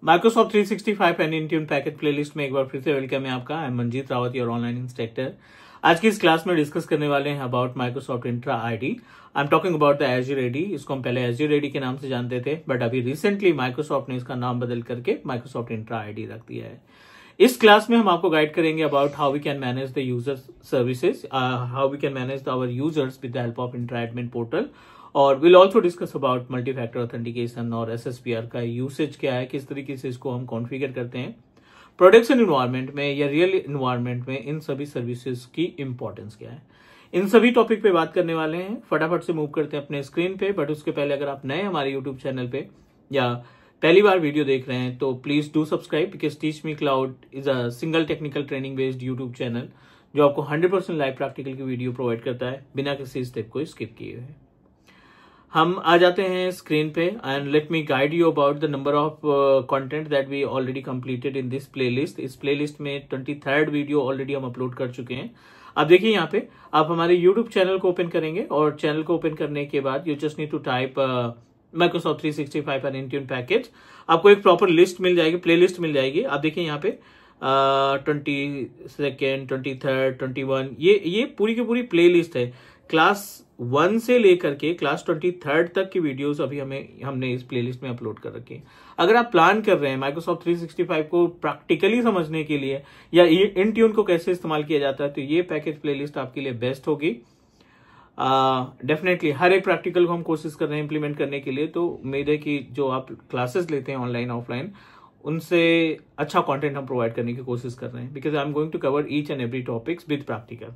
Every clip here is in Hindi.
Microsoft 365 and Intune package playlist में एक बार फिर से वेलकम है आपका। I am Manjeet Rawat, your online instructor. आज की इस क्लास में डिस्कस करने वाले हैं about Microsoft Entra ID. I am talking about the Azure AD. इसको हम पहले एज्योर एडी के नाम से जानते थे, बट अभी रिसेंटली माइक्रोसॉफ्ट ने इसका नाम बदल करके माइक्रोसॉफ्ट इंट्रा आईडी रख दिया है। इस क्लास में हम आपको गाइड करेंगे about how we can manage the user services, how we can manage our users with the help of Entra admin portal, और will also discuss about multi factor authentication और SSPR का यूसेज क्या है, किस तरीके से इसको हम कॉन्फ़िगर करते हैं प्रोडक्शन इन्वायरमेंट में या रियल इन्वायरमेंट में, इन सभी सर्विसेज की इंपॉर्टेंस क्या है, इन सभी टॉपिक पे बात करने वाले हैं। फटाफट से मूव करते हैं अपने स्क्रीन पे, बट उसके पहले अगर आप नए हमारे यूट्यूब चैनल पे या पहली बार वीडियो देख रहे हैं तो please do subscribe, because teach me cloud is a single technical training based YouTube channel जो आपको 100% लाइव प्रैक्टिकल की वीडियो प्रोवाइड करता है बिना किसी स्टेप को स्किप किए हुए। हम आ जाते हैं स्क्रीन पे and let me guide you about the number of content that we already completed in this playlist. इस प्लेलिस्ट में 23rd वीडियो ऑलरेडी हम अपलोड कर चुके हैं। अब देखिए यहाँ पे आप हमारे यूट्यूब चैनल को ओपन करेंगे और चैनल को ओपन करने के बाद you just need to type Microsoft 365 and Intune package. आपको एक प्रॉपर लिस्ट मिल जाएगी, प्ले लिस्ट मिल जाएगी। आप देखिए यहाँ पे 22nd, 23rd, 21 ये पूरी की पूरी प्ले लिस्ट है। क्लास 1 से लेकर के क्लास 23rd तक की वीडियोस अभी हमने इस प्लेलिस्ट में अपलोड कर रखी है। अगर आप प्लान कर रहे हैं माइक्रोसॉफ्ट 365 को प्रैक्टिकली समझने के लिए या इंट्यून को कैसे इस्तेमाल किया जाता है, तो ये पैकेज प्लेलिस्ट आपके लिए बेस्ट होगी। डेफिनेटली हर एक प्रैक्टिकल को हम कोशिश कर रहे हैं इंप्लीमेंट करने के लिए, तो उम्मीद है कि जो आप क्लासेस लेते हैं ऑनलाइन ऑफलाइन, उनसे अच्छा कंटेंट हम प्रोवाइड करने की कोशिश कर रहे हैं, because I am going to cover each and every topics with practical.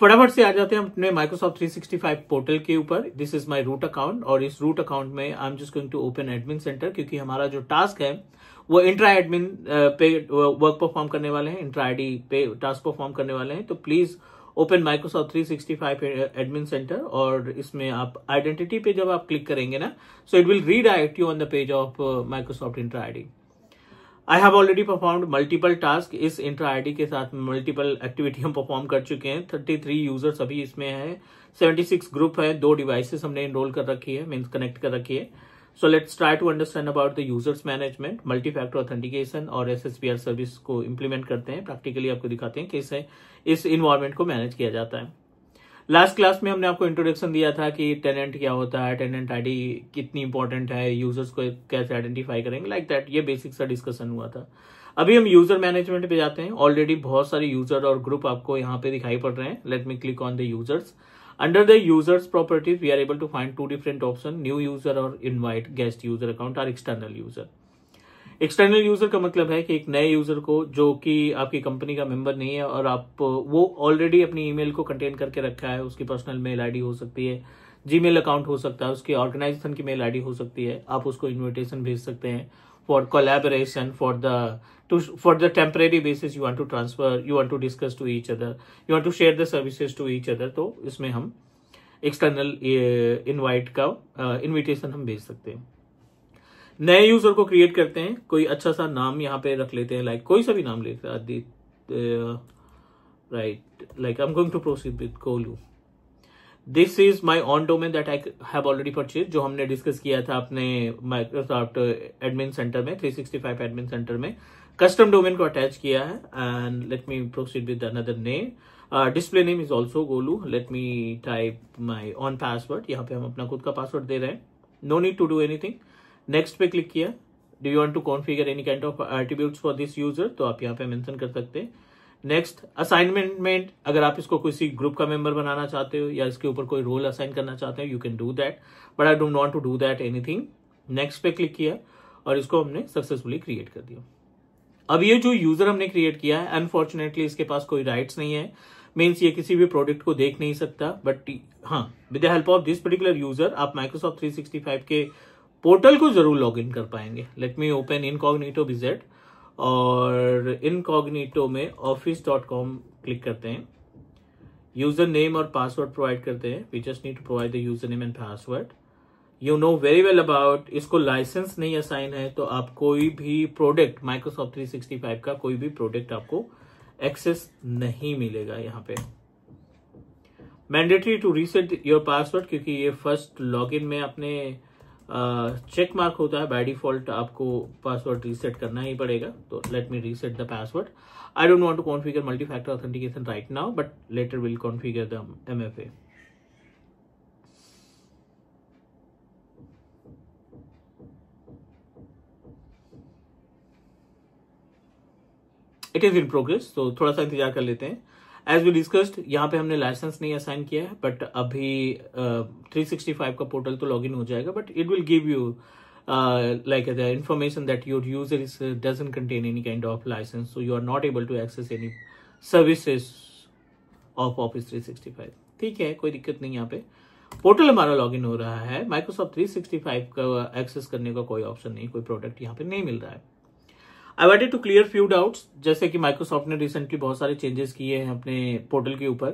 फटाफट से आ जाते हैं अपने माइक्रोसॉफ्ट 365 पोर्टल के ऊपर। This is my root account, और इस रूट अकाउंट में I am just going to open admin center, क्योंकि हमारा जो टास्क है वो इंट्रा एडमिन पे वर्क परफॉर्म करने वाले हैं, इंट्रा आईडी पे टास्क परफॉर्म करने वाले हैं। तो please open Microsoft 365 admin center, और इसमें आप आइडेंटिटी पे जब आप क्लिक करेंगे ना, so it will redirect you on the page of Microsoft Entra ID. I have already performed multiple task. इस इंट्रा आईडी के साथ मल्टीपल एक्टिविटी हम परफॉर्म कर चुके हैं। 33 यूजर्स अभी इसमें है, 76 ग्रुप है, 2 डिवाइसेस हमने इनरोल कर रखी है, मीन्स कनेक्ट कर रखी है। So let's try to understand about the users management, multi factor authentication और SSPR सर्विस को इम्प्लीमेंट करते हैं। प्रैक्टिकली आपको दिखाते हैं कैसे इस इन्वायरमेंट को मैनेज किया जाता है। लास्ट क्लास में हमने आपको इंट्रोडक्शन दिया था कि टेनेंट क्या होता है, टेनेंट आईडी कितनी इंपॉर्टेंट है, यूजर्स को कैसे आइडेंटिफाई करेंगे, लाइक दैट। ये बेसिक सा डिस्कशन हुआ था। अभी हम यूजर मैनेजमेंट पे जाते हैं। ऑलरेडी बहुत सारे यूजर और ग्रुप आपको यहाँ पे दिखाई पड़ रहे हैं। Let me click on the users. Under the users properties we are able to find 2 different option, new user और इनवाइट गेस्ट यूजर अकाउंट और एक्सटर्नल यूजर। एक्सटर्नल यूजर का मतलब है कि एक नए यूजर को जो कि आपकी कंपनी का मेंबर नहीं है और आप वो ऑलरेडी अपनी ईमेल को कंटेन करके रखा है, उसकी पर्सनल मेल आईडी हो सकती है, जीमेल अकाउंट हो सकता है, उसकी ऑर्गेनाइजेशन की मेल आईडी हो सकती है। आप उसको इन्विटेशन भेज सकते हैं for collaboration, for the temporary basis you want to transfer, you want to discuss to each other, you want to share the services to each other. तो इसमें हम एक्सटर्नल इनवाइट का इन्विटेशन हम भेज सकते हैं। नए यूजर को क्रिएट करते हैं, कोई अच्छा सा नाम यहाँ पे रख लेते हैं, लाइक कोई सा भी नाम लेते हैं, right, like I am going to proceed with कोलू। This is my own domain that I have already purchase, जो हमने डिस्कस किया था अपने माइक्रोसॉफ्ट एडमिन सेंटर में, 365 एडमिन सेंटर में कस्टम डोमेन को अटैच किया है। And let me proceed with another name. Display name is also Golu. Let me type my on password. यहाँ पे हम अपना खुद का पासवर्ड दे रहे हैं। No need to do anything. Next पे क्लिक किया। Do you want to configure any kind of attributes for this user, तो आप यहाँ पे मेंशन कर सकते हैं। नेक्स्ट असाइनमेंट, अगर आप इसको किसी ग्रुप का मेंबर बनाना चाहते हो या इसके ऊपर कोई रोल असाइन करना चाहते हो, you can do that, but I don't want to do that anything. Next पे क्लिक किया और इसको हमने सक्सेसफुली क्रिएट कर दिया। अब ये जो यूजर हमने क्रिएट किया है, अनफॉर्चुनेटली इसके पास कोई राइट्स नहीं है, मीन्स ये किसी भी प्रोडक्ट को देख नहीं सकता। बट हाँ, with the help of this particular user आप माइक्रोसॉफ्ट 365 के पोर्टल को जरूर लॉग इन कर पाएंगे। लेट मी ओपन इनकॉग्निटो विजेट, और इनकॉग्निटो में office.com क्लिक करते हैं। यूजर नेम और पासवर्ड प्रोवाइड करते हैं। We just need to provide the user name and password. You know very well about, इसको लाइसेंस नहीं असाइन है, तो आप कोई भी प्रोडक्ट माइक्रोसॉफ्ट 365 का कोई भी प्रोडक्ट आपको एक्सेस नहीं मिलेगा। यहाँ पे mandatory to reset your password, क्योंकि ये फर्स्ट लॉगिन में आपने चेक मार्क होता है बाय डिफॉल्ट, आपको पासवर्ड रीसेट करना ही पड़ेगा. तो let me reset the password. I don't want to configure multi factor authentication right now, but later will configure the MFA. It is in progress, तो थोड़ा सा इंतजार कर लेते हैं. एज वी डिस्कस्ड, यहाँ पे हमने लाइसेंस नहीं असाइन किया है, बट अभी 365 का पोर्टल तो लॉगिन हो जाएगा, but it will give you like the information that your user is doesn't contain any kind of license, so you are not able to access any services of Office 365. ठीक है, कोई दिक्कत नहीं. यहाँ पे पोर्टल हमारा लॉगिन हो रहा है. माइक्रोसॉफ्ट 365 का एक्सेस करने का कोई ऑप्शन नहीं, कोई प्रोडक्ट यहाँ पे नहीं मिल रहा है. I wanted to clear few doubts, जैसे कि माइक्रोसॉफ्ट ने रिसेंटली बहुत सारे चेंजेस किए हैं अपने पोर्टल के ऊपर.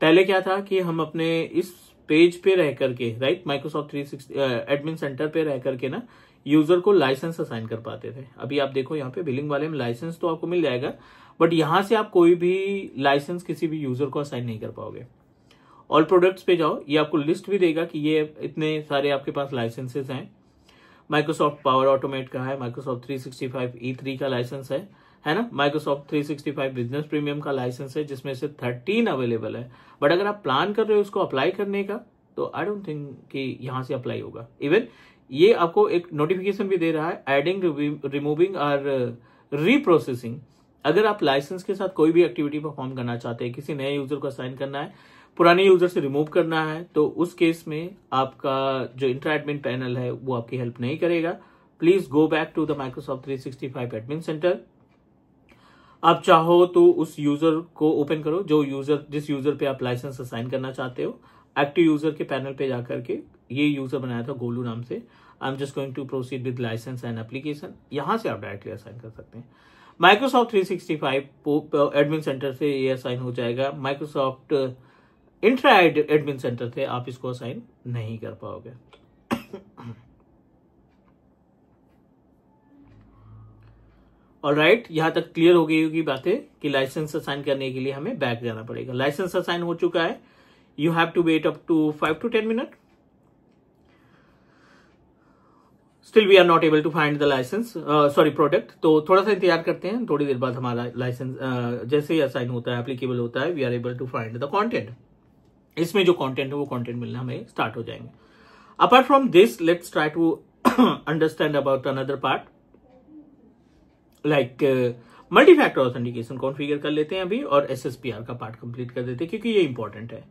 पहले क्या था कि हम अपने इस पेज पे रह करके, राइट, माइक्रोसॉफ्ट 360 एडमिन सेंटर पे रह करके ना यूजर को लाइसेंस असाइन कर पाते थे. अभी आप देखो यहाँ पे बिलिंग वाले में लाइसेंस तो आपको मिल जाएगा, बट यहां से आप कोई भी लाइसेंस किसी भी यूजर को असाइन नहीं कर पाओगे. ऑल प्रोडक्ट्स पे जाओ, ये आपको लिस्ट भी देगा कि ये इतने सारे आपके पास लाइसेंसेस हैं. माइक्रोसॉफ्ट पावर ऑटोमेट का है, माइक्रोसॉफ्ट 365 E3 का लाइसेंस है ना, माइक्रोसॉफ्ट 365 बिजनेस प्रीमियम का लाइसेंस है, जिसमें से 13 अवेलेबल है. बट अगर आप प्लान कर रहे हो उसको अप्लाई करने का, तो आई डोंट थिंक कि यहां से अप्लाई होगा. इवन ये आपको एक नोटिफिकेशन भी दे रहा है, एडिंग, रिमूविंग और रीप्रोसेसिंग. अगर आप लाइसेंस के साथ कोई भी एक्टिविटी परफॉर्म करना चाहते हैं, किसी नए यूजर को असाइन करना है, पुराने यूजर से रिमूव करना है, तो उस केस में आपका जो इंट्रा एडमिन पैनल है वो आपकी हेल्प नहीं करेगा. Please go back to the Microsoft 365 admin center. आप चाहो तो उस यूजर को ओपन करो जिस यूजर पे आप लाइसेंस असाइन करना चाहते हो. एक्टिव यूजर के पैनल पे जाकर के, ये यूजर बनाया था गोलू नाम से, I am just going to proceed with license and application. यहां से आप डायरेक्टली असाइन कर सकते हैं. माइक्रोसॉफ्ट 365 एडमिन सेंटर से ये असाइन हो जाएगा. माइक्रोसॉफ्ट इंट्रा एडमिन सेंटर से आप इसको असाइन नहीं कर पाओगे. ऑलराइट, यहां तक क्लियर हो गई होगी बातें कि लाइसेंस असाइन करने के लिए हमें बैक जाना पड़ेगा. लाइसेंस असाइन हो चुका है. You have to wait up to 5 to 10 minute. Still we are not able to find the license, sorry product. तो थोड़ा सा इंतजार करते हैं, थोड़ी देर बाद हमारा लाइसेंस जैसे ही असाइन होता है, एप्लीकेबल होता है, we are able to find the content. इसमें जो कंटेंट है वो कंटेंट मिलना हमें स्टार्ट हो जाएंगे. Apart from this, let's try to understand about another part, like multi factor authentication configure कर लेते हैं अभी, और SSPR का पार्ट कंप्लीट कर देते हैं, क्योंकि ये इंपॉर्टेंट है.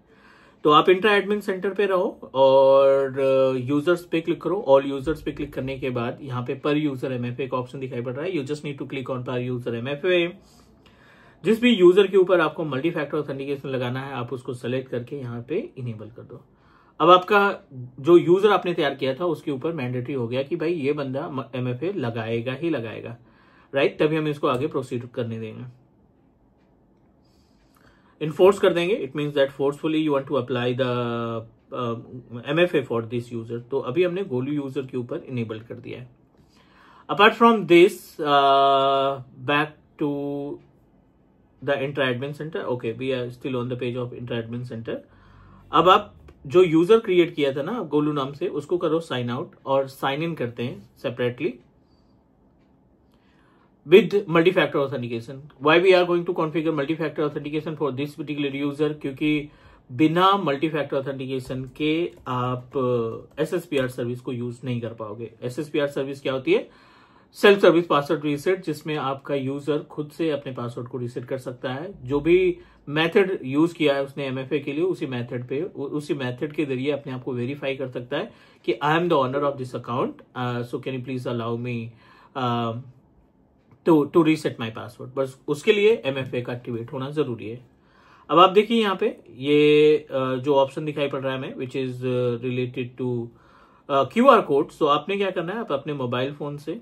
तो आप इंट्रा एडमिन सेंटर पे रहो और यूजर्स पे क्लिक करो. ऑल यूजर्स पे क्लिक करने के बाद यहाँ पे पर यूजर MFA का ऑप्शन दिखाई पड़ रहा है. You just need to click on per user MFA. जिस भी यूजर के ऊपर आपको मल्टी फैक्टर ऑथेंटिकेशन लगाना है, आप उसको सेलेक्ट करके यहाँ पे इनेबल कर दो. अब आपका जो यूजर आपने तैयार किया था उसके ऊपर मैंडेटरी हो गया कि भाई ये बंदा MFA लगाएगा ही लगाएगा, राइट. तभी हम इसको आगे प्रोसीड करने देंगे, इन्फोर्स कर देंगे. It means that forcefully you want to apply the MFA for this user. तो अभी हमने गोलू यूजर के ऊपर इनेबल कर दिया है. Apart from this, back to the Entra admin center. Okay, we are still on the page of Entra admin center. अब आप जो यूजर क्रिएट किया था ना गोलू नाम से, उसको करो साइन आउट और साइन इन करते हैं separately with multi-factor authentication. Why we are going to configure multi-factor authentication for this particular user? क्योंकि बिना multi-factor authentication के आप SSPR सर्विस को यूज नहीं कर पाओगे. SSPR सर्विस क्या होती है? सेल्फ सर्विस पासवर्ड रीसेट, जिसमें आपका यूजर खुद से अपने पासवर्ड को रीसेट कर सकता है. जो भी मेथड यूज किया है उसने MFA के लिए, उसी मेथड के जरिए अपने आप को वेरीफाई कर सकता है कि I am the owner of this account, so can you please allow me to reset my password. बस उसके लिए MFA का एक्टिवेट होना जरूरी है. अब आप देखिए यहाँ पे ये जो ऑप्शन दिखाई पड़ रहा है हमें, which is related to QR code. So आपने क्या करना है, आप अपने मोबाइल फोन से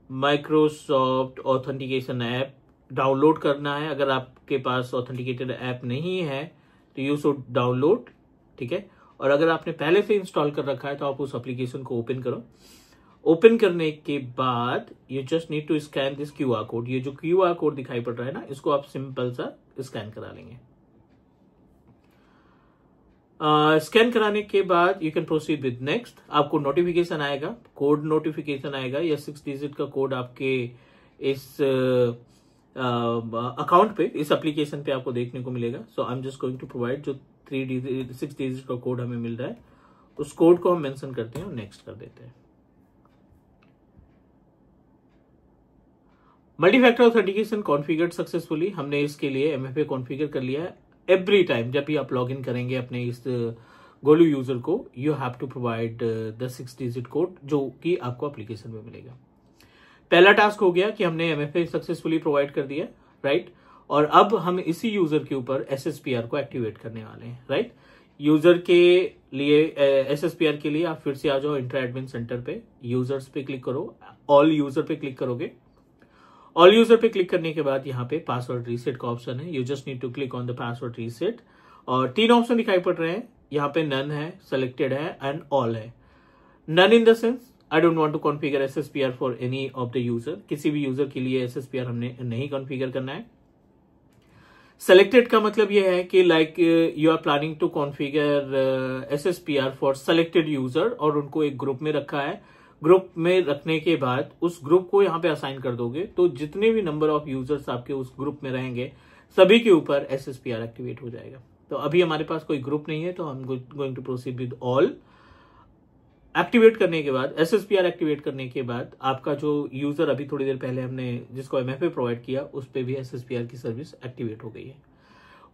माइक्रोसॉफ्ट ऑथेंटिकेशन ऐप डाउनलोड करना है. अगर आपके पास ऑथेंटिकेटेड ऐप नहीं है तो यू शुड डाउनलोड, ठीक है. और अगर आपने पहले से इंस्टॉल कर रखा है तो आप उस एप्लीकेशन को ओपन करो. ओपन करने के बाद you just need to scan this QR code. ये जो QR कोड दिखाई पड़ रहा है ना, इसको आप सिंपल सा स्कैन करा लेंगे. स्कैन कराने के बाद you can proceed with next. आपको नोटिफिकेशन आएगा, कोड नोटिफिकेशन आएगा या 6 डिजिट का कोड आपके इस अकाउंट पे, इस एप्लीकेशन पे आपको देखने को मिलेगा। So I am just going to provide जो 6 डिजिट का कोड हमें मिल रहा है, उस कोड को हम मेंशन करते हैं और नेक्स्ट कर देते हैं। Multi factor authentication configured successfully. हमने इसके लिए MFA कॉन्फ़िगर कर लिया है। एवरी टाइम जब भी आप लॉग इन करेंगे अपने इस गोलू यूजर को, you have to provide the 6 digit code जो कि आपको एप्लीकेशन में मिलेगा। पहला टास्क हो गया कि हमने MFA सक्सेसफुली प्रोवाइड कर दिया, राइट। और अब हम इसी यूजर के ऊपर SSPR को एक्टिवेट करने वाले हैं, राइट। यूजर के लिए SSPR के लिए आप फिर से आ जाओ इंट्रा एडमिन सेंटर पे, यूजर्स पे क्लिक करो, ऑल यूजर पे क्लिक करोगे। ऑल यूजर पे क्लिक करने के बाद यहाँ पे पासवर्ड रीसेट का ऑप्शन है। You just need to click on the password reset और 3 ऑप्शन दिखाई पड़ रहे हैं। यहाँ पे नन है, सेलेक्टेड है एंड ऑल है। None in the sense I don't want to configure SSPR for any of the user. किसी भी यूजर के लिए SSPR हमने नहीं कॉन्फ़िगर करना है। सेलेक्टेड का मतलब यह है कि like you are planning to configure SSPR for selected user और उनको एक ग्रुप में रखा है। ग्रुप में रखने के बाद उस ग्रुप को यहाँ पे असाइन कर दोगे तो जितने भी नंबर ऑफ यूजर्स आपके उस ग्रुप में रहेंगे सभी के ऊपर SSPR एक्टिवेट हो जाएगा। तो अभी हमारे पास कोई ग्रुप नहीं है तो हम going to proceed with all. Activate करने के बाद, SSPR एक्टिवेट करने के बाद आपका जो यूजर अभी थोड़ी देर पहले हमने जिसको MFA प्रोवाइड किया उस पर भी SSPR की सर्विस एक्टिवेट हो गई है।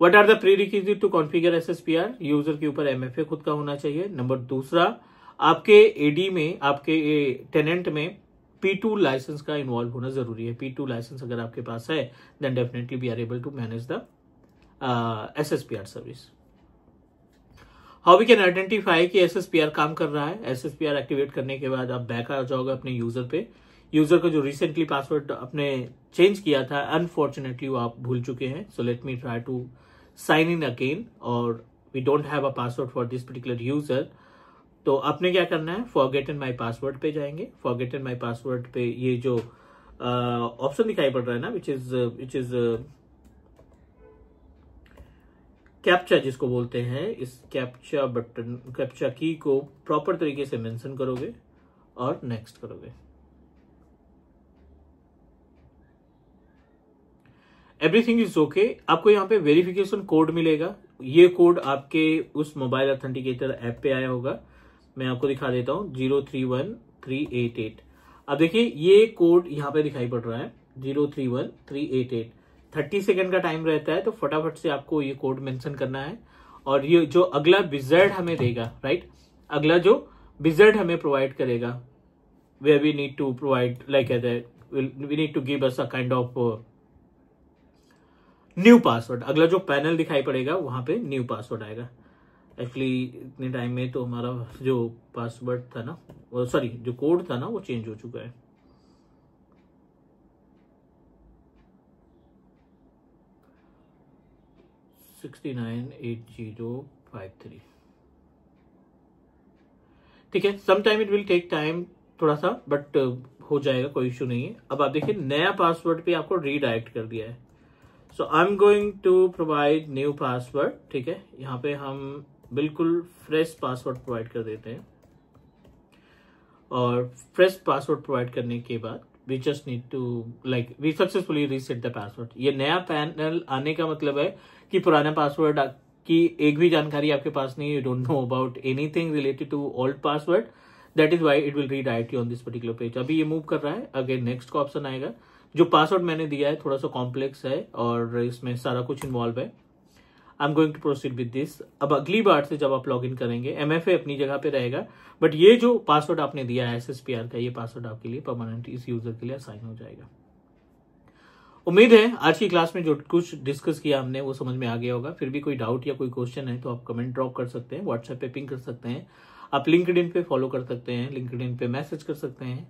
What are the prerequisite to configure SSPR? User के ऊपर MFA खुद का होना चाहिए। नंबर दूसरा, आपके AD में, आपके टेनेंट में P2 लाइसेंस का इन्वॉल्व होना जरूरी है। P2 लाइसेंस अगर आपके पास है then definitely we are able to manage the SSPR service. How we can identify कि SSPR काम कर रहा है? SSPR एक्टिवेट करने के बाद आप बैक आ जाओगे अपने यूजर पे। यूजर का जो रिसेंटली पासवर्ड आपने चेंज किया था, अनफॉर्चुनेटली वो आप भूल चुके हैं। So let me try to sign in again और we don't have a password for this particular user. तो आपने क्या करना है, फॉरगेटन माई पासवर्ड पे जाएंगे। फॉरगेटन माई पासवर्ड पे ये जो ऑप्शन दिखाई पड़ रहा है ना, विच इज कैप्चा जिसको बोलते हैं, इस कैप्चा बटन, कैप्चा की को प्रॉपर तरीके से मेंशन करोगे और नेक्स्ट करोगे। Everything is okay. आपको यहाँ पे वेरिफिकेशन कोड मिलेगा। ये कोड आपके उस मोबाइल ऑथेंटिकेटर ऐप पे आया होगा। मैं आपको दिखा देता हूं, 031388। अब देखिए ये कोड यहाँ पे दिखाई पड़ रहा है 031388। 30 सेकंड का टाइम रहता है तो फटाफट से आपको ये कोड मेंशन करना है। और ये जो अगला विज़ार्ड हमें देगा, राइट, अगला जो विज़ार्ड हमें प्रोवाइड करेगा, where we need to provide like we need to give us a kind of new password. अगला जो पैनल दिखाई पड़ेगा वहां पे न्यू पासवर्ड आएगा। एक्चुअली इतने टाइम में तो हमारा जो पासवर्ड था ना, सॉरी जो कोड था ना, वो चेंज हो चुका है। $698053। ठीक है, some time it will take time थोड़ा सा, बट हो जाएगा, कोई इश्यू नहीं है। अब आप देखिए नया पासवर्ड पे आपको रीडायरेक्ट कर दिया है। So I am going to provide new password. ठीक है, यहाँ पे हम बिल्कुल फ्रेश पासवर्ड प्रोवाइड कर देते हैं और फ्रेश पासवर्ड प्रोवाइड करने के बाद we just need to like we successfully reset the password. ये नया पैनल आने का मतलब है कि पुराना पासवर्ड की एक भी जानकारी आपके पास नहीं है, you don't know about anything related to old password, that is why it will redirect you on this particular page. अभी ये मूव कर रहा है, अगेन नेक्स्ट का ऑप्शन आएगा। जो पासवर्ड मैंने दिया है थोड़ा सा कॉम्प्लेक्स है और इसमें सारा कुछ इन्वॉल्व है। I am going to proceed with this. अब अगली बार से जब आप लॉग इन करेंगे, MFA अपनी जगह पे रहेगा, बट ये जो पासवर्ड आपने दिया है SSPR का, ये पासवर्ड आपके लिए परमानेंट इस यूजर के लिए असाइन हो जाएगा। उम्मीद है आज की क्लास में जो कुछ डिस्कस किया हमने वो समझ में आ गया होगा। फिर भी कोई डाउट या कोई क्वेश्चन है तो आप कमेंट ड्रॉप कर सकते हैं, व्हाट्सएप पे पिंग कर सकते हैं, आप लिंक्डइन पे फॉलो कर सकते हैं, लिंक्डइन पे मैसेज कर सकते हैं।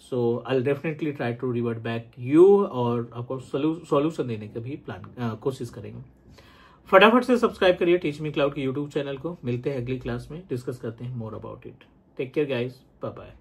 So I will definitely try to revert back you और आपको सॉल्यूशन देने का भी कोशिश करेंगे। फटाफट से सब्सक्राइब करिए टीच मी क्लाउड के यूट्यूब चैनल को। मिलते हैं अगली क्लास में, डिस्कस करते हैं more about it. Take care guys, bye bye.